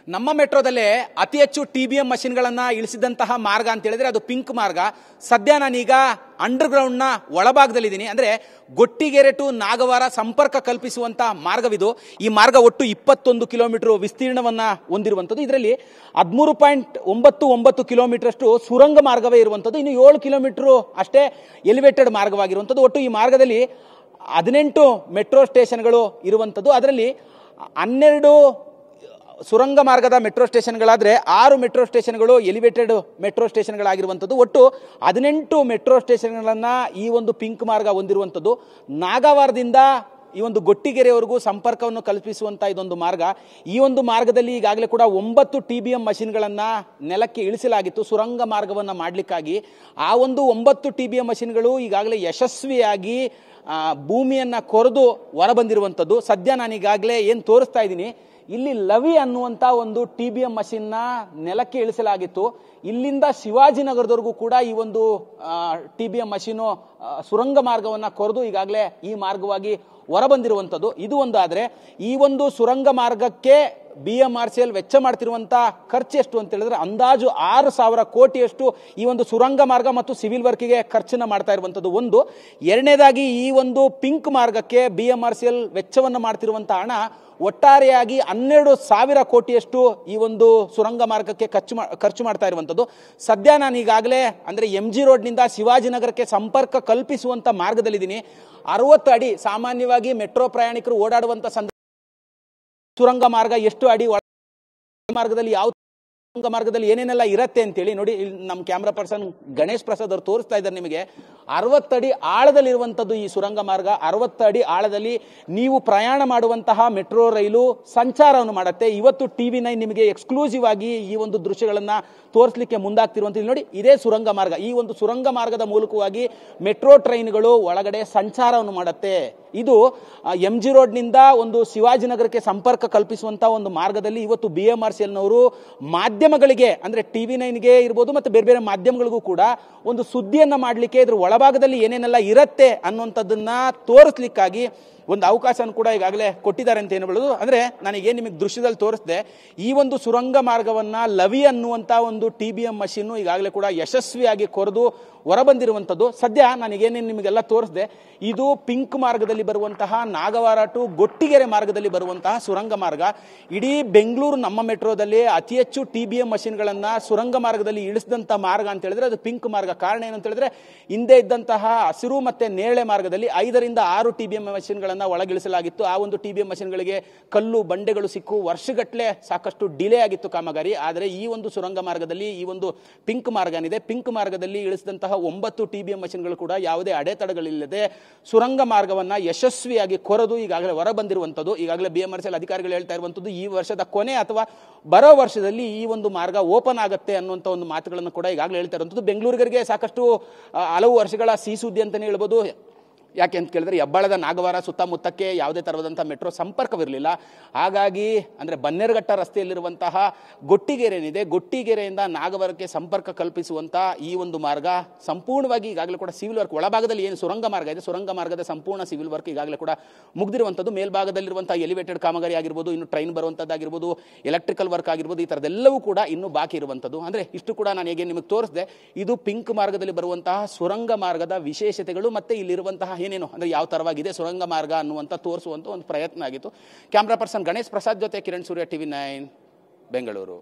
ನಮ್ಮ ಮೆಟ್ರೋದಲ್ಲೇ ಅತಿ ಹೆಚ್ಚು TBM ಮಷಿನ್ಗಳನ್ನು ಇಳಿಸಿದಂತಹ ಮಾರ್ಗ ಅಂತ ಹೇಳಿದ್ರೆ ಅದು ಪಿಂಕ್ ಮಾರ್ಗ. ಸದ್ಯ ನಾನೀಗ ಅಂಡರ್ಗ್ರೌಂಡ್ನ ಒಳಭಾಗದಲ್ಲಿದ್ದೀನಿ. ಅಂದರೆ ಗೊಟ್ಟಿಗೆರೆ ಟು ನಾಗವಾರ ಸಂಪರ್ಕ ಕಲ್ಪಿಸುವಂಥ ಮಾರ್ಗವಿದು. ಈ ಮಾರ್ಗ ಒಟ್ಟು 21 ಕಿಲೋಮೀಟರ್ ವಿಸ್ತೀರ್ಣವನ್ನು ಹೊಂದಿರುವಂಥದ್ದು. ಇದರಲ್ಲಿ 13.99 ಕಿಲೋಮೀಟರ್ ಅಷ್ಟು ಸುರಂಗ ಮಾರ್ಗವೇ ಇರುವಂಥದ್ದು. ಇನ್ನು 7 ಕಿಲೋಮೀಟರ್ ಅಷ್ಟೇ ಎಲಿವೇಟೆಡ್ ಮಾರ್ಗವಾಗಿರುವಂಥದ್ದು. ಒಟ್ಟು ಈ ಮಾರ್ಗದಲ್ಲಿ 18 ಮೆಟ್ರೋ ಸ್ಟೇಷನ್ಗಳು ಇರುವಂಥದ್ದು. ಅದರಲ್ಲಿ 12 ಸುರಂಗ ಮಾರ್ಗದ ಮೆಟ್ರೋ ಸ್ಟೇಷನ್ಗಳಾದರೆ 6 ಮೆಟ್ರೋ ಸ್ಟೇಷನ್ಗಳು ಎಲಿವೇಟೆಡ್ ಮೆಟ್ರೋ ಸ್ಟೇಷನ್ಗಳಾಗಿರುವಂಥದ್ದು. ಒಟ್ಟು 18 ಮೆಟ್ರೋ ಸ್ಟೇಷನ್ಗಳನ್ನು ಈ ಒಂದು ಪಿಂಕ್ ಮಾರ್ಗ ಹೊಂದಿರುವಂಥದ್ದು. ನಾಗವಾರದಿಂದ ಈ ಒಂದು ಗೊಟ್ಟಿಗೆರೆಯವರೆಗೂ ಸಂಪರ್ಕವನ್ನು ಕಲ್ಪಿಸುವಂಥ ಇದೊಂದು ಮಾರ್ಗ. ಈ ಒಂದು ಮಾರ್ಗದಲ್ಲಿ ಈಗಾಗಲೇ ಕೂಡ 9 TBM ಮಷಿನ್ಗಳನ್ನು ನೆಲಕ್ಕೆ ಇಳಿಸಲಾಗಿತ್ತು ಸುರಂಗ ಮಾರ್ಗವನ್ನು ಮಾಡಲಿಕ್ಕಾಗಿ. ಆ ಒಂದು 9 TBM ಮಷಿನ್ಗಳು ಈಗಾಗಲೇ ಯಶಸ್ವಿಯಾಗಿ ಭೂಮಿಯನ್ನು ಕೊರೆದು ಹೊರಬಂದಿರುವಂಥದ್ದು. ಸದ್ಯ ನಾನೀಗಾಗಲೇ ಏನು ತೋರಿಸ್ತಾ ಇದ್ದೀನಿ, ಇಲ್ಲಿ ಲವಿ ಅನ್ನುವಂಥ ಒಂದು TBM ಮಷಿನ್ನ ನೆಲಕ್ಕೆ ಇಳಿಸಲಾಗಿತ್ತು. ಇಲ್ಲಿಂದ ಶಿವಾಜಿನಗರದವರೆಗೂ ಕೂಡ ಈ ಒಂದು TBM ಮಷೀನು ಸುರಂಗ ಮಾರ್ಗವನ್ನು ಕೊರೆದು ಈಗಾಗಲೇ ಈ ಮಾರ್ಗವಾಗಿ ಹೊರಬಂದಿರುವಂಥದ್ದು. ಇದು ಒಂದು. ಆದರೆ ಈ ಒಂದು ಸುರಂಗ ಮಾರ್ಗಕ್ಕೆ BMRCL ವೆಚ್ಚ ಮಾಡ್ತಿರುವಂಥ ಖರ್ಚು ಎಷ್ಟು ಅಂತ ಹೇಳಿದ್ರೆ ಅಂದಾಜು 6,000 ಕೋಟಿಯಷ್ಟು ಈ ಒಂದು ಸುರಂಗ ಮಾರ್ಗ ಮತ್ತು ಸಿವಿಲ್ ವರ್ಕಿಗೆ ಖರ್ಚನ್ನು ಮಾಡ್ತಾ ಇರುವಂಥದ್ದು ಒಂದು. ಎರಡನೇದಾಗಿ ಈ ಒಂದು ಪಿಂಕ್ ಮಾರ್ಗಕ್ಕೆ BMRCL ವೆಚ್ಚವನ್ನು ಮಾಡ್ತಿರುವಂಥ ಹಣ ಒಟ್ಟಾರೆಯಾಗಿ 12,000 ಕೋಟಿಯಷ್ಟು ಈ ಒಂದು ಸುರಂಗ ಮಾರ್ಗಕ್ಕೆ ಖರ್ಚು ಮಾಡ್ತಾ ಇರುವಂಥದ್ದು. ಸದ್ಯ ನಾನು ಈಗಾಗಲೇ ಅಂದರೆ MG ರೋಡ್ನಿಂದ ಶಿವಾಜಿನಗರಕ್ಕೆ ಸಂಪರ್ಕ ಕಲ್ಪಿಸುವಂಥ ಮಾರ್ಗದಲ್ಲಿದ್ದೀನಿ. 60 ಅಡಿ ಸಾಮಾನ್ಯವಾಗಿ ಮೆಟ್ರೋ ಪ್ರಯಾಣಿಕರು ಓಡಾಡುವಂಥ ಸುರಂಗ ಮಾರ್ಗ ಎಷ್ಟು ಅಡಿ ಮಾರ್ಗದಲ್ಲಿ ಯಾವ ಸುರಂಗ ಮಾರ್ಗದಲ್ಲಿ ಏನೇನೆಲ್ಲ ಇರತ್ತೆ ಅಂತೇಳಿ ನೋಡಿ. ನಮ್ಮ ಕ್ಯಾಮ್ರಾ ಪರ್ಸನ್ ಗಣೇಶ್ ಪ್ರಸಾದ್ ಅವರು ತೋರಿಸ್ತಾ ಇದ್ದಾರೆ ನಿಮಗೆ. 60 ಅಡಿ ಆಳದಲ್ಲಿರುವಂಥದ್ದು ಈ ಸುರಂಗ ಮಾರ್ಗ. 60 ಅಡಿ ಆಳದಲ್ಲಿ ನೀವು ಪ್ರಯಾಣ ಮಾಡುವಂತಹ ಮೆಟ್ರೋ ರೈಲು ಸಂಚಾರವನ್ನು ಮಾಡುತ್ತೆ. ಇವತ್ತು TV9 ನಿಮಗೆ ಎಕ್ಸ್ಕ್ಲೂಸಿವ್ ಆಗಿ ಈ ಒಂದು ದೃಶ್ಯಗಳನ್ನು ತೋರಿಸಲಿಕ್ಕೆ ಮುಂದಾಗ್ತಿರುವಂಥದ್ದು ನೋಡಿ. ಇದೇ ಸುರಂಗ ಮಾರ್ಗ. ಈ ಒಂದು ಸುರಂಗ ಮಾರ್ಗದ ಮೂಲಕವಾಗಿ ಮೆಟ್ರೋ ಟ್ರೈನ್ಗಳು ಒಳಗಡೆ ಸಂಚಾರವನ್ನು ಮಾಡುತ್ತೆ. ಇದು MG ರೋಡ್ನಿಂದ ಒಂದು ಶಿವಾಜಿನಗರಕ್ಕೆ ಸಂಪರ್ಕ ಕಲ್ಪಿಸುವಂಥ ಒಂದು ಮಾರ್ಗದಲ್ಲಿ ಇವತ್ತು BMRCLನವರು ಮಾಧ್ಯಮಗಳಿಗೆ ಅಂದರೆ TV9ಗೆ ಇರ್ಬೋದು ಮತ್ತು ಬೇರೆ ಬೇರೆ ಮಾಧ್ಯಮಗಳಿಗೂ ಕೂಡ ಒಂದು ಸುದ್ದಿಯನ್ನು ಮಾಡಲಿಕ್ಕೆ ಇದ್ರ ಒಳಭಾಗದಲ್ಲಿ ಏನೇನೆಲ್ಲ ಇರುತ್ತೆ ಅನ್ನುವಂಥದ್ದನ್ನ ತೋರಿಸ್ಲಿಕ್ಕಾಗಿ ಒಂದು ಅವಕಾಶವನ್ನು ಕೂಡ ಈಗಾಗಲೇ ಕೊಟ್ಟಿದ್ದಾರೆ ಅಂತ ಏನು ಹೇಳೋದು. ಅಂದರೆ ನನಗೇನು ನಿಮಗೆ ದೃಶ್ಯದಲ್ಲಿ ತೋರಿಸಿದೆ, ಈ ಒಂದು ಸುರಂಗ ಮಾರ್ಗವನ್ನು ಲವಿ ಅನ್ನುವಂಥ ಒಂದು TBM ಮಷೀನು ಈಗಾಗಲೇ ಕೂಡ ಯಶಸ್ವಿಯಾಗಿ ಕೊರೆದು ಹೊರಬಂದಿರುವಂಥದ್ದು. ಸದ್ಯ ನನಗೇನೇನು ನಿಮಗೆಲ್ಲ ತೋರಿಸಿದೆ ಇದು ಪಿಂಕ್ ಮಾರ್ಗದಲ್ಲಿ ಬರುವಂತಹ ನಾಗವಾರ ಟು ಗೊಟ್ಟಿಗೆರೆ ಮಾರ್ಗದಲ್ಲಿ ಬರುವಂತಹ ಸುರಂಗ ಮಾರ್ಗ. ಇಡೀ ಬೆಂಗಳೂರು ನಮ್ಮ ಮೆಟ್ರೋದಲ್ಲಿ ಅತಿ ಹೆಚ್ಚು TBM ಮಷೀನ್ಗಳನ್ನು ಸುರಂಗ ಮಾರ್ಗದಲ್ಲಿ ಇಳಿಸಿದಂಥ ಮಾರ್ಗ ಅಂತ ಹೇಳಿದ್ರೆ ಅದು ಪಿಂಕ್ ಮಾರ್ಗ. ಕಾರಣ ಏನಂತ ಹೇಳಿದ್ರೆ ಹಿಂದೆ ಇದ್ದಂತಹ ಹಸಿರು ಮತ್ತು ನೇರಳೆ ಮಾರ್ಗದಲ್ಲಿ 5 ರಿಂದ 6 TBM ಮಷೀನ್ಗಳನ್ನು ಒಳಗಿಳಿಸಲಾಗಿತ್ತು. ಆ ಒಂದು TBM ಮಷೀನ್ಗಳಿಗೆ ಕಲ್ಲು ಬಂಡೆಗಳು ಸಿಕ್ಕು ವರ್ಷಗಟ್ಟಲೆ ಸಾಕಷ್ಟು ಡಿಲೇ ಆಗಿತ್ತು ಕಾಮಗಾರಿ. ಆದರೆ ಈ ಒಂದು ಸುರಂಗ ಮಾರ್ಗದಲ್ಲಿ ಈ ಒಂದು ಪಿಂಕ್ ಮಾರ್ಗ ಏನಿದೆ, ಪಿಂಕ್ ಮಾರ್ಗದಲ್ಲಿ ಇಳಿಸಿದಂತಹ 9 TBM ಮಷೀನ್ಗಳು ಕೂಡ ಯಾವುದೇ ಅಡೆತಡೆಗಳಿಲ್ಲದೆ ಸುರಂಗ ಮಾರ್ಗವನ್ನು ಯಶಸ್ವಿಯಾಗಿ ಕೊರೆದು ಈಗಾಗಲೇ ಹೊರಬಂದಿರುವಂಥದ್ದು. ಈಗಾಗಲೇ BMRCL ಅಧಿಕಾರಿಗಳು ಹೇಳ್ತಾ ಇರುವಂಥದ್ದು ಈ ವರ್ಷದ ಕೊನೆ ಅಥವಾ ಬರೋ ವರ್ಷದಲ್ಲಿ ಈ ಒಂದು ಮಾರ್ಗ ಓಪನ್ ಆಗುತ್ತೆ ಅನ್ನುವಂಥ ಒಂದು ಮಾತುಗಳನ್ನು ಕೂಡ ಈಗಾಗಲೇ ಹೇಳ್ತಾ ಇರುವಂಥದ್ದು. ಬೆಂಗಳೂರಿಗರಿಗೆ ಸಾಕಷ್ಟು ಹಲವು ವರ್ಷಗಳ ಸಿಹಿ ಸುದ್ದಿ ಅಂತಲೇ ಹೇಳ್ಬೋದು. ಯಾಕೆ ಅಂತ ಕೇಳಿದ್ರೆ ಹೆಬ್ಬಾಳದ ನಾಗವಾರ ಸುತ್ತಮುತ್ತಕ್ಕೆ ಯಾವುದೇ ಥರವಾದಂಥ ಮೆಟ್ರೋ ಸಂಪರ್ಕವಿರಲಿಲ್ಲ. ಹಾಗಾಗಿ ಅಂದರೆ ಬನ್ನೇರುಘಟ್ಟ ರಸ್ತೆಯಲ್ಲಿರುವಂತಹ ಗೊಟ್ಟಿಗೆರೆ ಏನಿದೆ, ಗೊಟ್ಟಿಗೆರೆಯಿಂದ ನಾಗವಾರಕ್ಕೆ ಸಂಪರ್ಕ ಕಲ್ಪಿಸುವಂಥ ಈ ಒಂದು ಮಾರ್ಗ ಸಂಪೂರ್ಣವಾಗಿ ಈಗಾಗಲೇ ಕೂಡ ಸಿವಿಲ್ ವರ್ಕ್ ಒಳಭಾಗದಲ್ಲಿ ಏನು ಸುರಂಗ ಮಾರ್ಗ ಇದೆ, ಸುರಂಗ ಮಾರ್ಗದ ಸಂಪೂರ್ಣ ಸಿವಿಲ್ ವರ್ಕ್ ಈಗಾಗಲೇ ಕೂಡ ಮುಗಿದಿರುವಂಥದ್ದು. ಮೇಲ್ಭಾಗದಲ್ಲಿರುವಂಥ ಎಲಿವೇಟೆಡ್ ಕಾಮಗಾರಿ ಆಗಿರ್ಬೋದು, ಇನ್ನು ಟ್ರೈನ್ ಬರುವಂಥದ್ದಾಗಿರ್ಬೋದು, ಎಲೆಕ್ಟ್ರಿಕಲ್ ವರ್ಕ್ ಆಗಿರ್ಬೋದು, ಈ ಥರದ್ದೆಲ್ಲವೂ ಕೂಡ ಇನ್ನೂ ಬಾಕಿ ಇರುವಂಥದ್ದು. ಅಂದರೆ ಇಷ್ಟು ಕೂಡ ನಾನು ಹೇಗೆ ನಿಮಗೆ ತೋರಿಸಿದೆ ಇದು ಪಿಂಕ್ ಮಾರ್ಗದಲ್ಲಿ ಬರುವಂತಹ ಸುರಂಗ ಮಾರ್ಗದ ವಿಶೇಷತೆಗಳು ಮತ್ತು ಇಲ್ಲಿರುವಂತಹ ಏನೇನು ಅಂದರೆ ಯಾವ ಥರವಾಗಿದೆ ಸುರಂಗ ಮಾರ್ಗ ಅನ್ನುವಂಥ ತೋರಿಸುವಂಥ ಒಂದು ಪ್ರಯತ್ನ ಆಗಿತ್ತು. ಕ್ಯಾಮ್ರಾ ಪರ್ಸನ್ ಗಣೇಶ್ ಪ್ರಸಾದ್ ಜೊತೆ ಕಿರಣ್ ಸೂರ್ಯ, TV9 ಬೆಂಗಳೂರು.